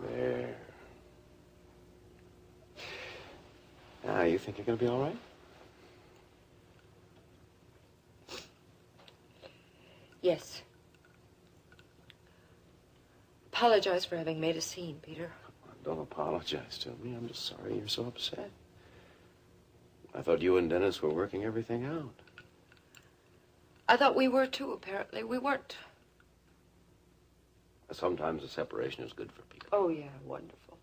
There. Now, you think you're going to be all right? Yes. Apologize for having made a scene, Peter. Don't apologize to me. I'm just sorry you're so upset. I thought you and Dennis were working everything out. I thought we were, too, apparently. We weren't. Sometimes a separation is good for people. Oh, yeah, wonderful.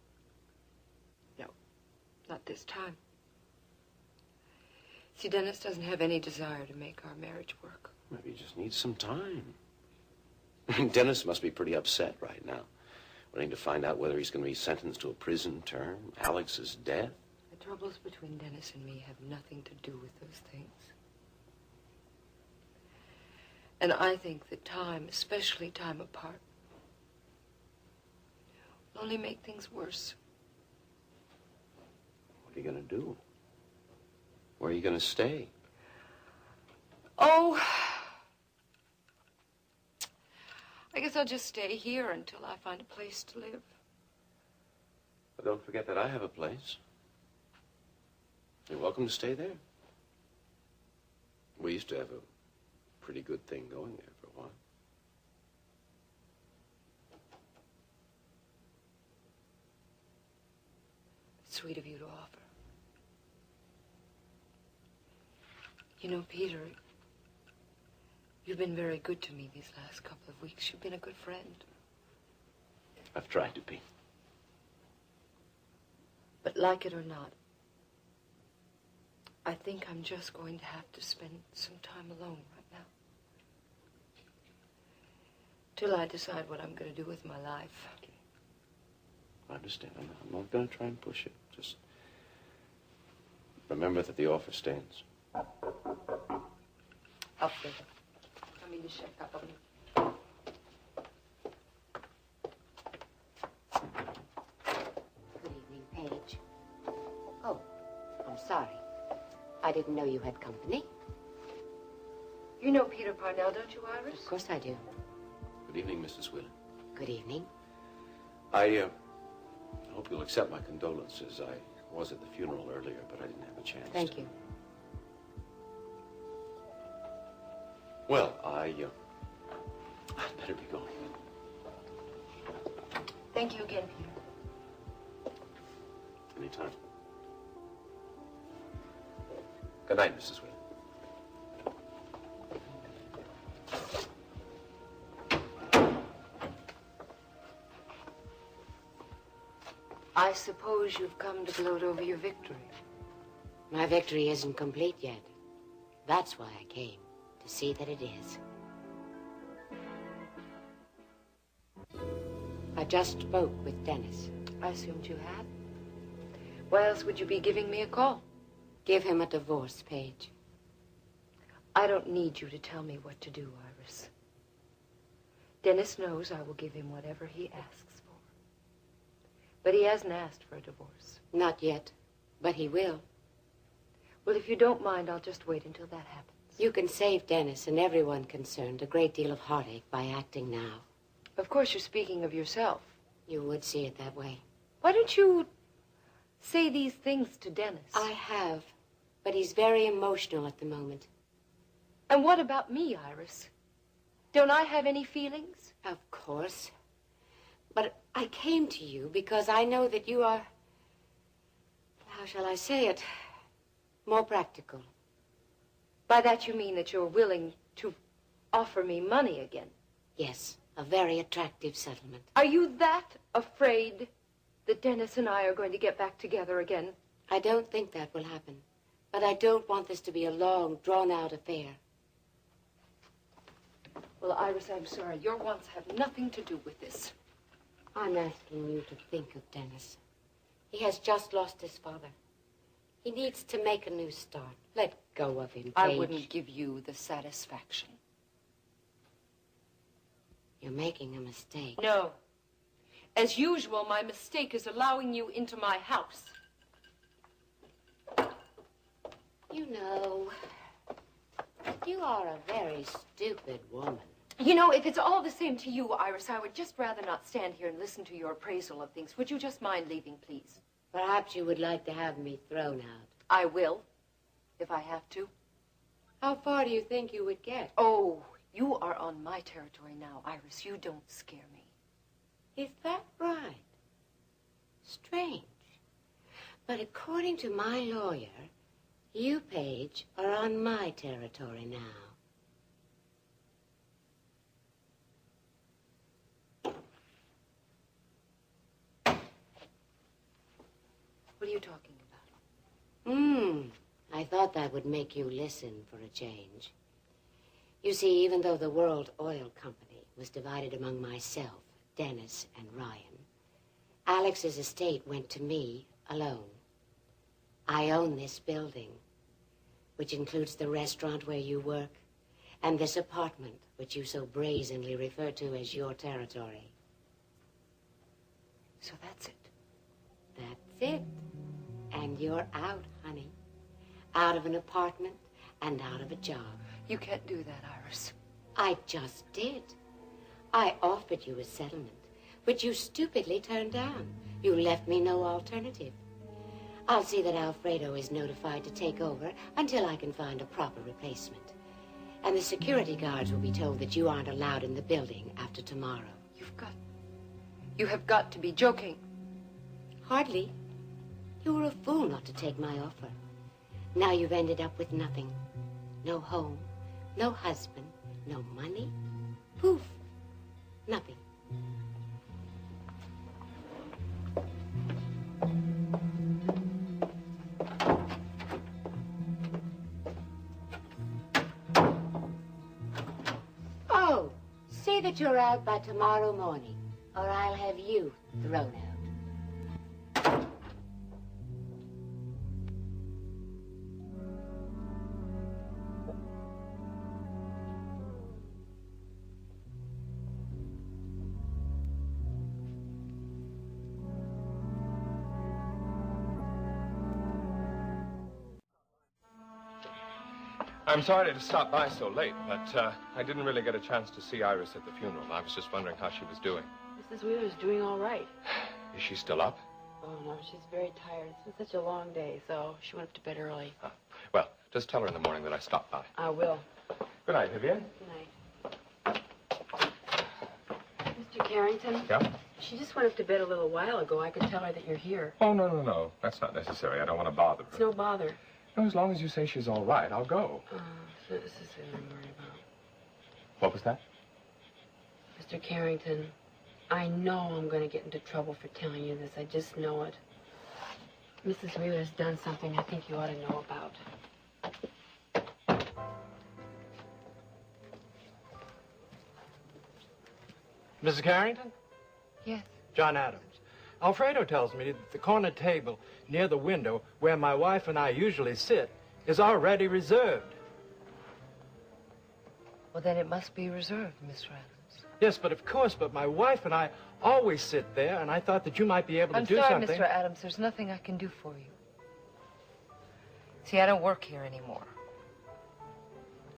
No, not this time. See, Dennis doesn't have any desire to make our marriage work. Maybe he just needs some time. Dennis must be pretty upset right now, waiting to find out whether he's going to be sentenced to a prison term, Alex's death. The troubles between Dennis and me have nothing to do with those things. And I think that time, especially time apart, will only make things worse. What are you going to do? Where are you going to stay? Oh, I guess I'll just stay here until I find a place to live. But don't forget that I have a place. You're welcome to stay there. We used to have a pretty good thing going there for a while. It's sweet of you to offer. You know, Peter, you've been very good to me these last couple of weeks. You've been a good friend. I've tried to be. But like it or not, I think I'm just going to have to spend some time alone right now. Till I decide what I'm going to do with my life. Okay. I understand. I'm not going to try and push it. Just remember that the offer stands. Up there. I mean to check up on you. Good evening, Paige. Oh, I'm sorry. I didn't know you had company. You know Peter Parnell, don't you, Iris? Of course I do. Good evening, Mrs. Wheeler. Good evening. I hope you'll accept my condolences. I was at the funeral earlier, but I didn't have a chance. Thank you. Well, I'd better be going. Thank you again, Peter. Anytime. Good night, Mrs. Wheeler. I suppose you've come to gloat over your victory. My victory isn't complete yet. That's why I came, to see that it is. I just spoke with Dennis. I assumed you had. Why else would you be giving me a call? Give him a divorce, Paige. I don't need you to tell me what to do, Iris. Dennis knows I will give him whatever he asks for. But he hasn't asked for a divorce. Not yet, but he will. Well, if you don't mind, I'll just wait until that happens. You can save Dennis and everyone concerned a great deal of heartache by acting now. Of course, you're speaking of yourself. You would see it that way. Why don't you say these things to Dennis? I have, but he's very emotional at the moment. And what about me, Iris? Don't I have any feelings? Of course. But I came to you because I know that you are, how shall I say it, more practical. By that you mean that you're willing to offer me money again? Yes, a very attractive settlement. Are you that afraid that Dennis and I are going to get back together again? I don't think that will happen. But I don't want this to be a long, drawn-out affair. Well, Iris, I'm sorry. Your wants have nothing to do with this. I'm asking you to think of Dennis. He has just lost his father. He needs to make a new start. Let go of him, Paige. I wouldn't give you the satisfaction. You're making a mistake. No. As usual, my mistake is allowing you into my house. You know, you are a very stupid woman. You know, if it's all the same to you, Iris, I would just rather not stand here and listen to your appraisal of things. Would you just mind leaving, please? Perhaps you would like to have me thrown out. I will, if I have to. How far do you think you would get? Oh, you are on my territory now, Iris. You don't scare me. Is that right? Strange. But according to my lawyer, you, Paige, are on my territory now. What are you talking about? I thought that would make you listen for a change. You see, even though the World Oil Company was divided among myself, Dennis, and Ryan, Alex's estate went to me alone. I own this building, which includes the restaurant where you work, and this apartment, which you so brazenly refer to as your territory. So that's it. That's it. And you're out, honey. Out of an apartment and out of a job. You can't do that, Iris. I just did. I offered you a settlement, which you stupidly turned down. You left me no alternative. I'll see that Alfredo is notified to take over until I can find a proper replacement. And the security guards will be told that you aren't allowed in the building after tomorrow. You have got to be joking. Hardly. You were a fool not to take my offer. Now you've ended up with nothing. No home, no husband, no money. Poof. Nothing. Oh, see that you're out by tomorrow morning, or I'll have you thrown out. I'm sorry to stop by so late, but I didn't really get a chance to see Iris at the funeral. I was just wondering how she was doing. Mrs. Wheeler's doing all right. Is she still up? Oh, no, she's very tired. It's been such a long day, so she went up to bed early. Huh. Well, just tell her in the morning that I stopped by. I will. Good night, Vivian. Good night. Mr. Carrington? Yeah? She just went up to bed a little while ago. I could tell her that you're here. Oh, no. That's not necessary. I don't want to bother her. It's no bother. No, as long as you say she's all right, I'll go. So this is what I'm worried about. What was that? Mr. Carrington, I know I'm going to get into trouble for telling you this. I just know it. Mrs. Wheeler's done something I think you ought to know about. Mrs. Carrington? Yes. John Adams. Alfredo tells me that the corner table near the window where my wife and I usually sit is already reserved. Well, then it must be reserved, Mr. Adams. Yes, but my wife and I always sit there, and I thought that you might be able to do I'm sorry, something. Mr. Adams. There's nothing I can do for you. See, I don't work here anymore.